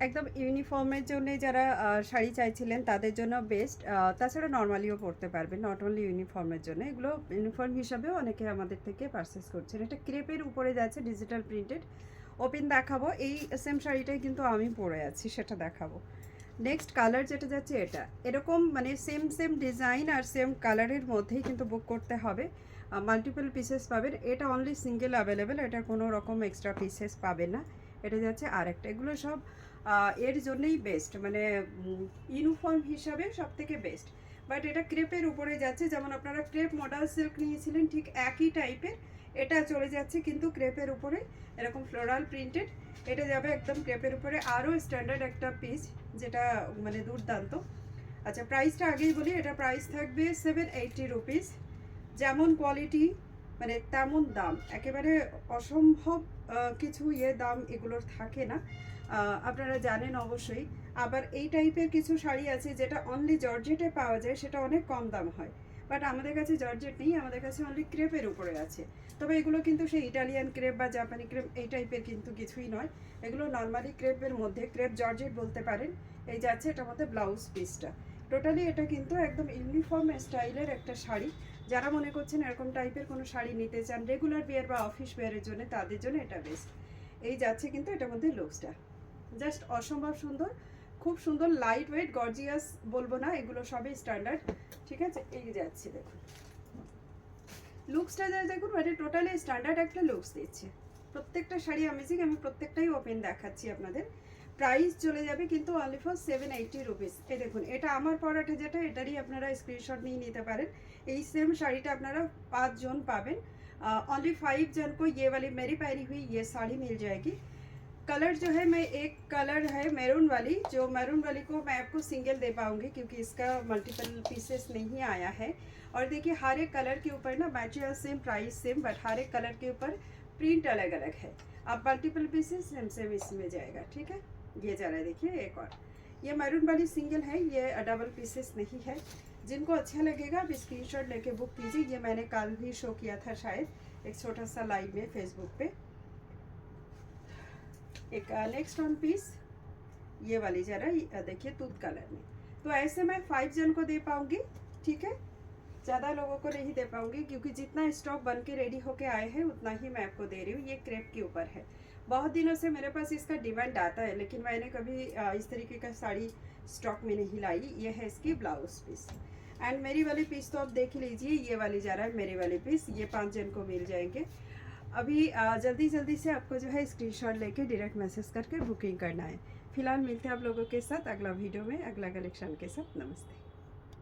একদম ইউনিফর্মের জন্যে যারা শাড়ি চাইছিলেন তাদের জন্য বেস্ট। তাছাড়া নর্মালিও পরতে পারবেন, নট অনলি ইউনিফর্মের জন্য। এগুলো ইউনিফর্ম হিসাবেও অনেকে আমাদের থেকে পারচেস করছেন। এটা ক্রেপের উপরে যাচ্ছে, ডিজিটাল প্রিন্টেড। ওপেন দেখাবো, এই সেম শাড়িটাই কিন্তু আমি পরে আছি, সেটা দেখাবো। নেক্সট কালার যেটা যাচ্ছে এটা, এরকম মানে সেম সেম ডিজাইন আর সেম কালারের মধ্যেই কিন্তু বুক করতে হবে। মাল্টিপল পিসেস পাবেন, এটা অনলি সিঙ্গেল অ্যাভেলেবেল, এটা কোনো রকম এক্সট্রা পিসেস পাবেন না। এটা যাচ্ছে আরেকটা, এগুলো সব এর জন্যই বেস্ট, মানে ইউনিফর্ম হিসাবে সব থেকে বেস্ট। বাট এটা ক্রেপের উপরে যাচ্ছে, যেমন আপনারা ক্রেপ মডেল সিল্ক নিয়েছিলেন ঠিক একই টাইপের এটা চলে যাচ্ছে কিন্তু ক্রেপের উপরে, এরকম ফ্লোরাল প্রিন্টেড। এটা যাবে একদম ক্রেপের উপরে, আরও স্ট্যান্ডার্ড একটা পিস, যেটা মানে দুর্দান্ত। আচ্ছা প্রাইসটা আগেই বলি, এটা প্রাইস থাকবে 780 রুপিস। যেমন কোয়ালিটি মানে তেমন দাম, একেবারে অসম্ভব কিছু দাম এগুলোর থাকে না, আপনারা জানেন অবশ্যই। আবার এই টাইপের কিছু শাড়ি আছে যেটা অনলি জর্জেটে পাওয়া যায়, সেটা অনেক কম দাম হয়। বাট আমাদের কাছে জর্জেট নেই, আমাদের কাছে অনলি ক্রেপের উপরে আছে। তবে এগুলো কিন্তু সেই ইটালিয়ান ক্রেপ বা জাপানি ক্রেপ এই টাইপের কিন্তু কিছুই নয়, এগুলো নর্মালি ক্রেপের মধ্যে, ক্রেপ জর্জেট বলতে পারেন। এই যাচ্ছে এটার মধ্যে ব্লাউজ পিসটা, টোটালি এটা কিন্তু একদম ইউনিফর্ম স্টাইলের একটা শাড়ি। যারা মনে করছেন এরকম টাইপের কোনো শাড়ি নিতে চান রেগুলার ওয়্যার বা অফিস ওয়্যারের জন্য, তাদের জন্য এটা বেস্ট। এই যাচ্ছে কিন্তু এটার মধ্যে লুকসটা জাস্ট অসম্ভব সুন্দর, খুব সুন্দর, লাইট ওয়েট, গর্জিয়াস বলবো না, এগুলো সবই স্ট্যান্ডার্ড। ঠিক আছে, এই যাচ্ছে দেখুন লুকসটা, যা দেখুন মানে টোটালি স্ট্যান্ডার্ড একটা লুকস দিচ্ছে। প্রত্যেকটা শাড়ি অ্যামেজিং, আমি প্রত্যেকটাই ওপেন দেখাচ্ছি আপনাদের। প্রাইস চলে যাবে কিন্তু অনলি ফর 780 রুপিস। এই দেখুন এটা আমার পরাটা যেটা, এটারই আপনারা স্ক্রিনশট নিয়ে নিতে পারেন। এই সেম শাড়িটা আপনারা 5 জন পাবেন। ओनली 5 जन को ये वाली मेरी पहनी हुई ये साड़ी मिल जाएगी। कलर जो है, मैं एक कलर है मैरून वाली, जो मैरून वाली को मैं आपको सिंगल दे पाऊंगी क्योंकि इसका मल्टीपल पीसेस नहीं आया है। और देखिए हर एक कलर के ऊपर ना matching same price same, but हर एक कलर के ऊपर प्रिंट अलग अलग है। अब मल्टीपल पीसेस सेम सेम इसमें जाएगा। ठीक है, ये जा रहा है, देखिए एक और ये मैरून वाली सिंगल है, ये डबल पीसेस नहीं है। जिनको अच्छा लगेगा आप स्क्रीनशॉट लेके बुक कीजिए। ये मैंने कल भी शो किया था शायद एक छोटा सा लाइव में फेसबुक पे। एक नेक्स्ट वन पीस ये वाली जरा देखिए तूत कलर में। तो ऐसे मैं 5 जन को दे पाऊंगी। ठीक है, ज़्यादा लोगों को नहीं दे पाऊंगी क्योंकि जितना स्टॉक बन के रेडी होके आए हैं उतना ही मैं आपको दे रही हूँ। ये क्रेप के ऊपर है, बहुत दिनों से मेरे पास इसका डिमांड आता है, लेकिन मैंने कभी इस तरीके का साड़ी स्टॉक में नहीं लाई। ये है इसकी ब्लाउज पीस। एंड मेरी वाली पीस तो आप देख लीजिए, ये वाली जा रहा है मेरी वाली पीस, ये 5 जन को मिल जाएंगे। अभी जल्दी जल्दी से आपको जो है स्क्रीनशॉट लेके डायरेक्ट मैसेज करके बुकिंग करना है। फिलहाल मिलते हैं आप लोगों के साथ अगला वीडियो में अगला कलेक्शन के साथ। नमस्ते।